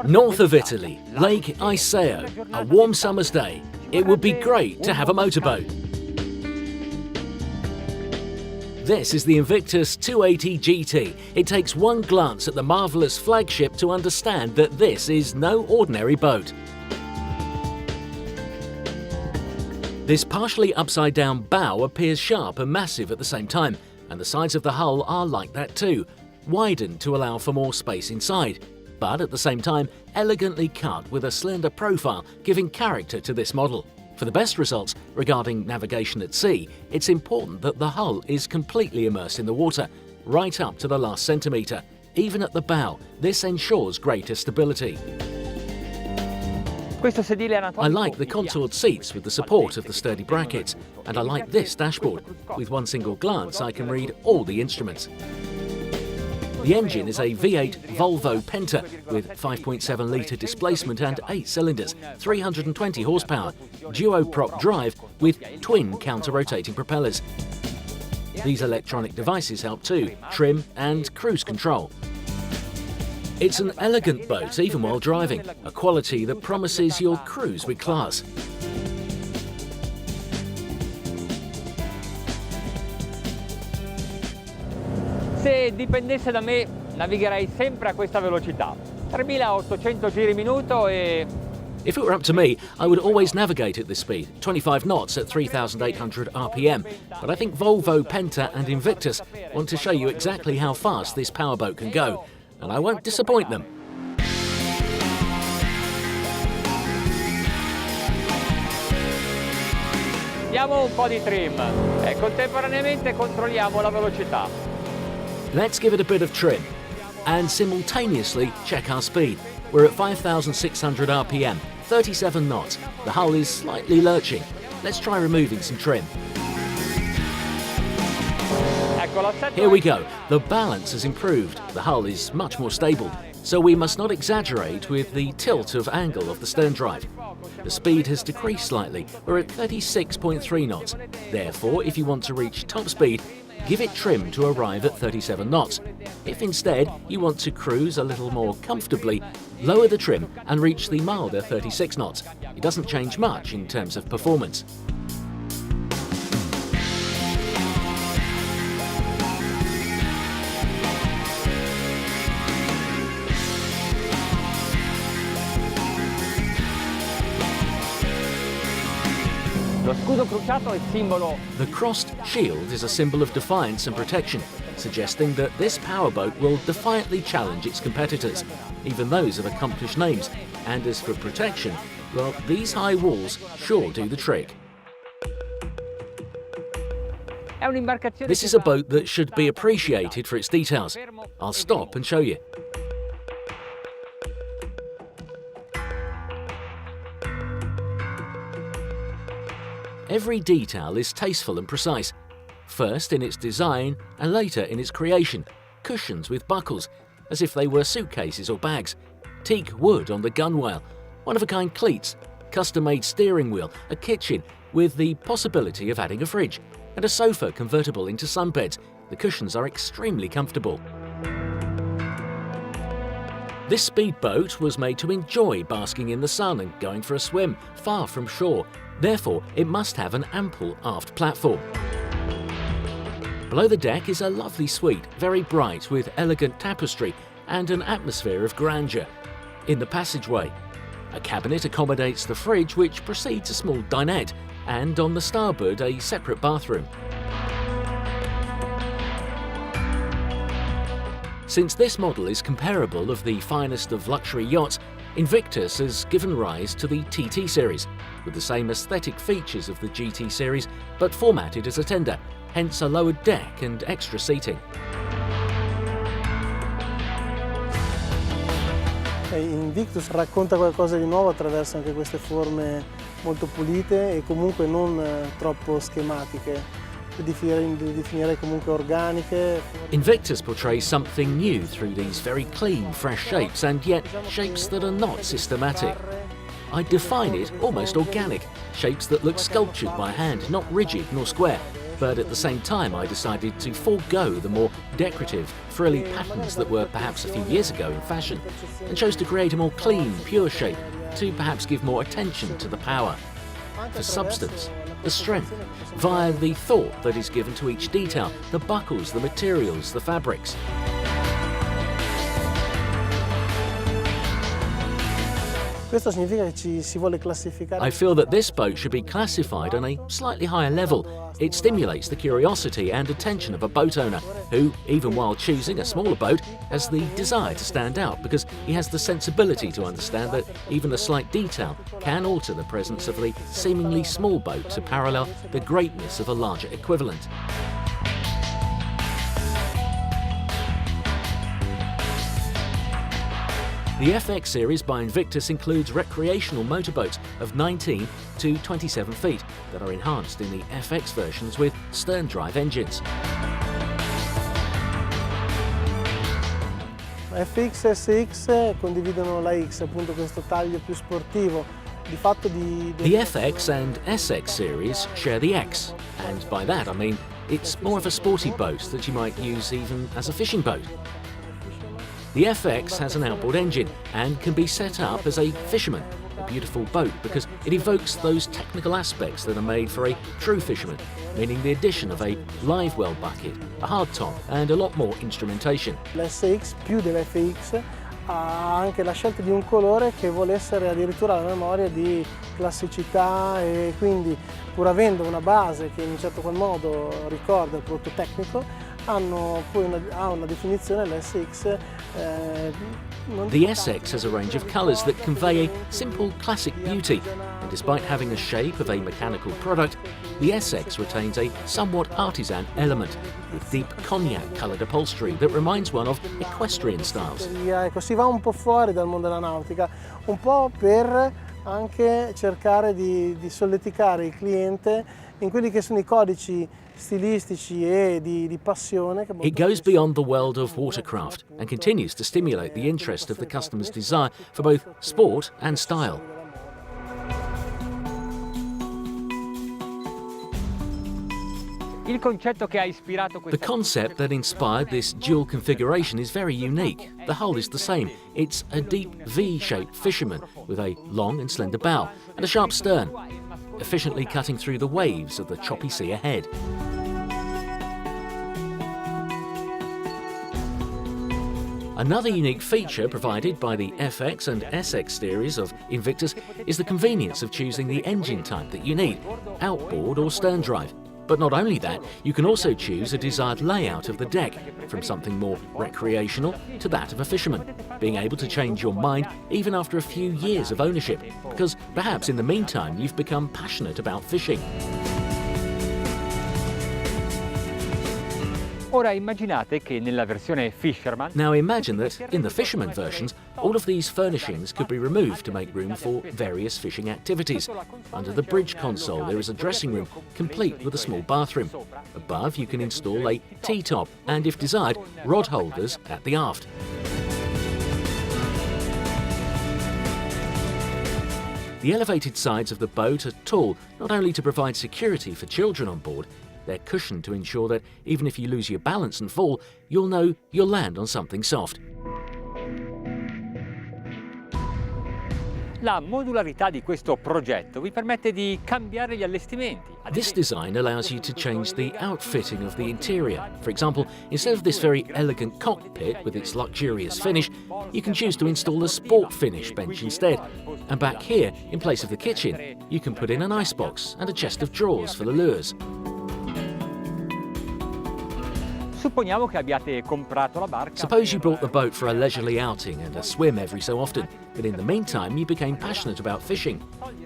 North of Italy, Lake Iseo, a warm summer's day. It would be great to have a motorboat. This is the Invictus 280 GT. It takes one glance at the marvellous flagship to understand that this is no ordinary boat. This partially upside-down bow appears sharp and massive at the same time, and the sides of the hull are like that too, widened to allow for more space inside, but at the same time elegantly cut with a slender profile, giving character to this model. For the best results regarding navigation at sea, it's important that the hull is completely immersed in the water, right up to the last centimetre. Even at the bow, this ensures greater stability. I like the contoured seats with the support of the sturdy brackets, and I like this dashboard. With one single glance, I can read all the instruments. The engine is a V8 Volvo Penta with 5.7 litre displacement and 8 cylinders, 320 horsepower, duo-prop drive with twin counter-rotating propellers. These electronic devices help too, trim and cruise control. It's an elegant boat even while driving, a quality that promises you'll cruise with class. Se dipendesse da me, navigherei sempre a questa velocità. 3.800 giri minuto e... If it were up to me, I would always navigate at this speed, 25 knots at 3,800 RPM. But I think Volvo, Penta and Invictus want to show you exactly how fast this powerboat can go, and I won't disappoint them. Diamo un po' di trim e contemporaneamente controlliamo la velocità. Let's give it a bit of trim and simultaneously check our speed. We're at 5,600 RPM, 37 knots. The hull is slightly lurching. Let's try removing some trim. Here we go. The balance has improved. The hull is much more stable, so we must not exaggerate with the tilt of angle of the stern drive. The speed has decreased slightly. We're at 36.3 knots. Therefore, if you want to reach top speed, give it trim to arrive at 37 knots. If instead you want to cruise a little more comfortably, lower the trim and reach the milder 36 knots. It doesn't change much in terms of performance. The crossed shield is a symbol of defiance and protection, suggesting that this powerboat will defiantly challenge its competitors, even those of accomplished names. And as for protection, well, these high walls sure do the trick. This is a boat that should be appreciated for its details. I'll stop and show you. Every detail is tasteful and precise, first in its design and later in its creation. Cushions with buckles, as if they were suitcases or bags, teak wood on the gunwale, one-of-a-kind cleats, custom-made steering wheel, a kitchen with the possibility of adding a fridge, and a sofa convertible into sunbeds. The cushions are extremely comfortable. This speedboat was made to enjoy basking in the sun and going for a swim far from shore. Therefore, it must have an ample aft platform. Below the deck is a lovely suite, very bright with elegant tapestry and an atmosphere of grandeur. In the passageway, a cabinet accommodates the fridge, which precedes a small dinette, and on the starboard a separate bathroom. Since this model is comparable of the finest of luxury yachts, Invictus has given rise to the TT series, with the same aesthetic features of the GT series, but formatted as a tender, hence a lowered deck and extra seating. Invictus racconta qualcosa di nuovo attraverso anche queste forme molto pulite e comunque non troppo schematiche. Definirei comunque organiche. Invictus portrays something new through these very clean, fresh shapes, and yet shapes that are not systematic. I define it almost organic, shapes that look sculptured by hand, not rigid nor square. but at the same time I decided to forego the more decorative, frilly patterns that were perhaps a few years ago in fashion, and chose to create a more clean, pure shape to perhaps give more attention to the power, the substance, the strength, via the thought that is given to each detail, the buckles, the materials, the fabrics. Questo significa che ci si vuole classificare. I feel that this boat should be classified on a slightly higher level. It stimulates the curiosity and attention of a boat owner who, even while choosing a smaller boat, has the desire to stand out because he has the sensibility to understand that even a slight detail can alter the presence of the seemingly small boat to parallel the greatness of a larger equivalent. The FX series by Invictus includes recreational motorboats of 19 to 27 feet that are enhanced in the FX versions with stern drive engines. FX e SX condividono la X, appunto questo taglio più sportivo. Di fatto The FX and SX series share the X, and by that I mean it's more of a sporty boat that you might use even as a fishing boat. The FX has an outboard engine and can be set up as a fisherman, a beautiful boat because it evokes those technical aspects that are made for a true fisherman, meaning the addition of a live well bucket, a hardtop and a lot more instrumentation. L'SX più dell'FX ha anche la scelta di un colore che vuole essere addirittura la memoria di classicità e quindi pur avendo una base che in un certo qual modo ricorda il prodotto tecnico, hanno poi una definizione l'SX. The SX has a range of colours that convey a simple classic beauty, and despite having the shape of a mechanical product, the SX retains a somewhat artisan element, with deep cognac-coloured upholstery that reminds one of equestrian styles. Ecco, si va un po' fuori dal mondo della nautica, un po' per anche cercare di solleticare il cliente in quelli che sono i codici stilistici e di passione. It goes beyond the world of watercraft and continues to stimulate the interest of the customer's desire for both sport and style. Il concetto che ha ispirato The concept that inspired this dual configuration is very unique. The hull is the same. It's a deep V-shaped fisherman with a long and slender bow and a sharp stern, efficiently cutting through the waves of the choppy sea ahead. Another unique feature provided by the FX and SX series of Invictus is the convenience of choosing the engine type that you need, outboard or stern drive. But not only that, you can also choose a desired layout of the deck, from something more recreational to that of a fisherman, being able to change your mind even after a few years of ownership, because perhaps in the meantime you've become passionate about fishing. Ora immaginate che nella versione Fisherman Now imagine that, in the fisherman versions, all of these furnishings could be removed to make room for various fishing activities. Under the bridge console there is a dressing room, complete with a small bathroom. Above you can install a T-top and, if desired, rod holders at the aft. The elevated sides of the boat are tall, not only to provide security for children on board, they're cushioned to ensure that even if you lose your balance and fall, you'll know you'll land on something soft. La modularità di questo progetto vi permette di cambiare gli allestimenti. This design allows you to change the outfitting of the interior. For example, instead of this very elegant cockpit with its luxurious finish, you can choose to install a sport finish bench instead. And back here, in place of the kitchen, you can put in an icebox and a chest of drawers for the lures. Supponiamo che abbiate comprato la barca. Suppose you bought the boat for a leisurely outing and a swim every so often, but in the meantime you became passionate about fishing.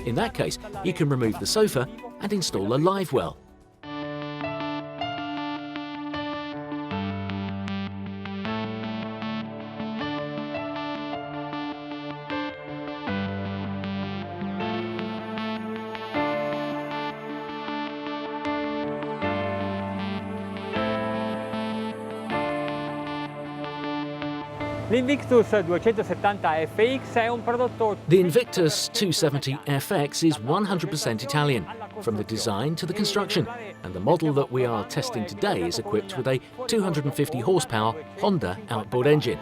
In that case, you can remove the sofa and install a live well. L'Invictus 270 FX è un prodotto... The Invictus 270 FX is 100% Italian, from the design to the construction, and the model that we are testing today is equipped with a 250 horsepower Honda outboard engine.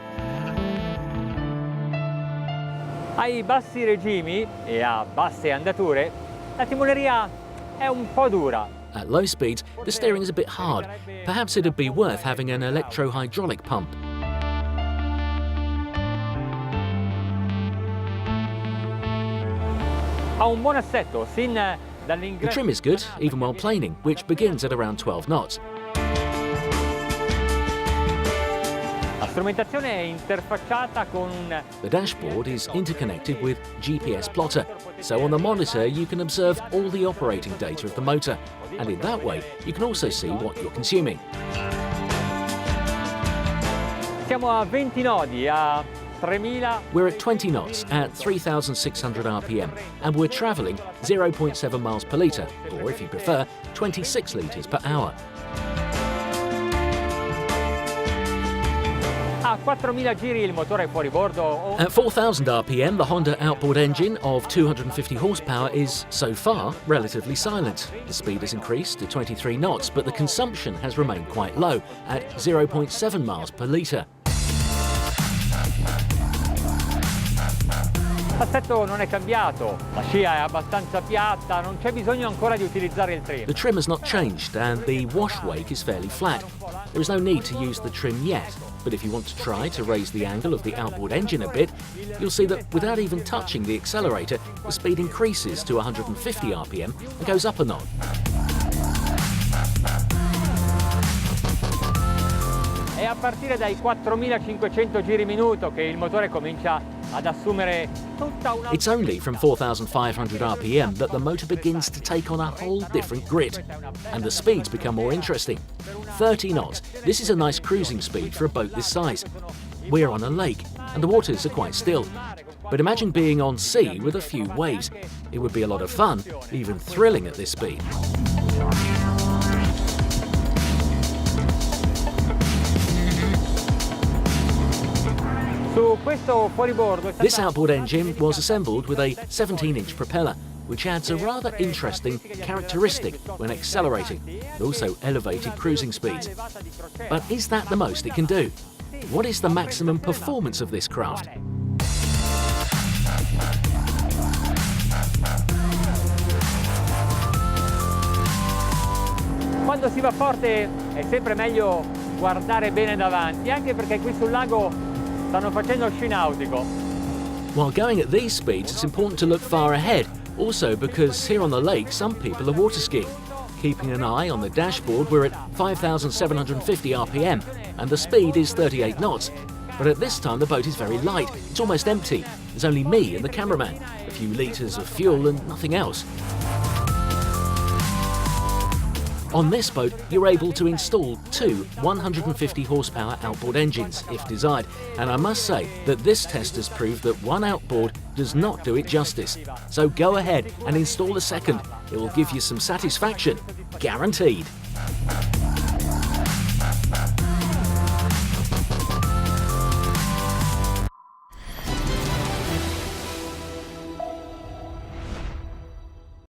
Ai bassi regimi e a basse andature, la timoneria è un po' dura. At low speeds, the steering is a bit hard. Perhaps it'd be worth having an electro-hydraulic pump. Ha un buon assetto sin The dall'ingresso. trim is good, even while planing, which begins at around 12 knots. La strumentazione è interfacciata con un... The dashboard is interconnected with GPS plotter, so on the monitor you can observe all the operating data of the motor, and in that way you can also see what you're consuming. Siamo a 20 nodi, a 3000. We're at 20 knots at 3,600 RPM, and we're travelling 0.7 miles per litre, or if you prefer, 26 litres per hour. A 4000 giri il motore fuori bordo. At 4,000 RPM, the Honda outboard engine of 250 horsepower is, so far, relatively silent. The speed has increased to 23 knots, but the consumption has remained quite low, at 0.7 miles per litre. L'assetto non è cambiato, la scia è abbastanza piatta, non c'è bisogno ancora di utilizzare il trim. The trim has not changed, and the wash wake is fairly flat. There is no need to use the trim yet, but if you want to try to raise the angle of the outboard engine a bit, you'll see that without even touching the accelerator, the speed increases to 150 RPM and goes up a knot. È a partire dai 4500 giri minuto che il motore comincia ad assumere tutta una... It's only from 4,500 RPM that the motor begins to take on a whole different grit, and the speeds become more interesting. 30 knots. This is a nice cruising speed for a boat this size. We're on a lake, and the waters are quite still. But imagine being on sea with a few waves. It would be a lot of fun, even thrilling at this speed. Su questo fuoribordo... This outboard engine was assembled with a 17-inch propeller, which adds a rather interesting characteristic when accelerating, and also elevated cruising speeds. But is that the most it can do? What is the maximum performance of this craft? Quando si va forte è sempre meglio guardare bene davanti, anche perché qui sul lago stanno facendo sci nautico. While going at these speeds, it's important to look far ahead, also because here on the lake some people are water skiing. Keeping an eye on the dashboard, we're at 5,750 RPM and the speed is 38 knots. But at this time the boat is very light, it's almost empty. There's only me and the cameraman, a few litres of fuel and nothing else. On this boat, you're able to install two 150 horsepower outboard engines, if desired, and I must say that this test has proved that one outboard does not do it justice. So go ahead and install a second. It will give you some satisfaction, guaranteed.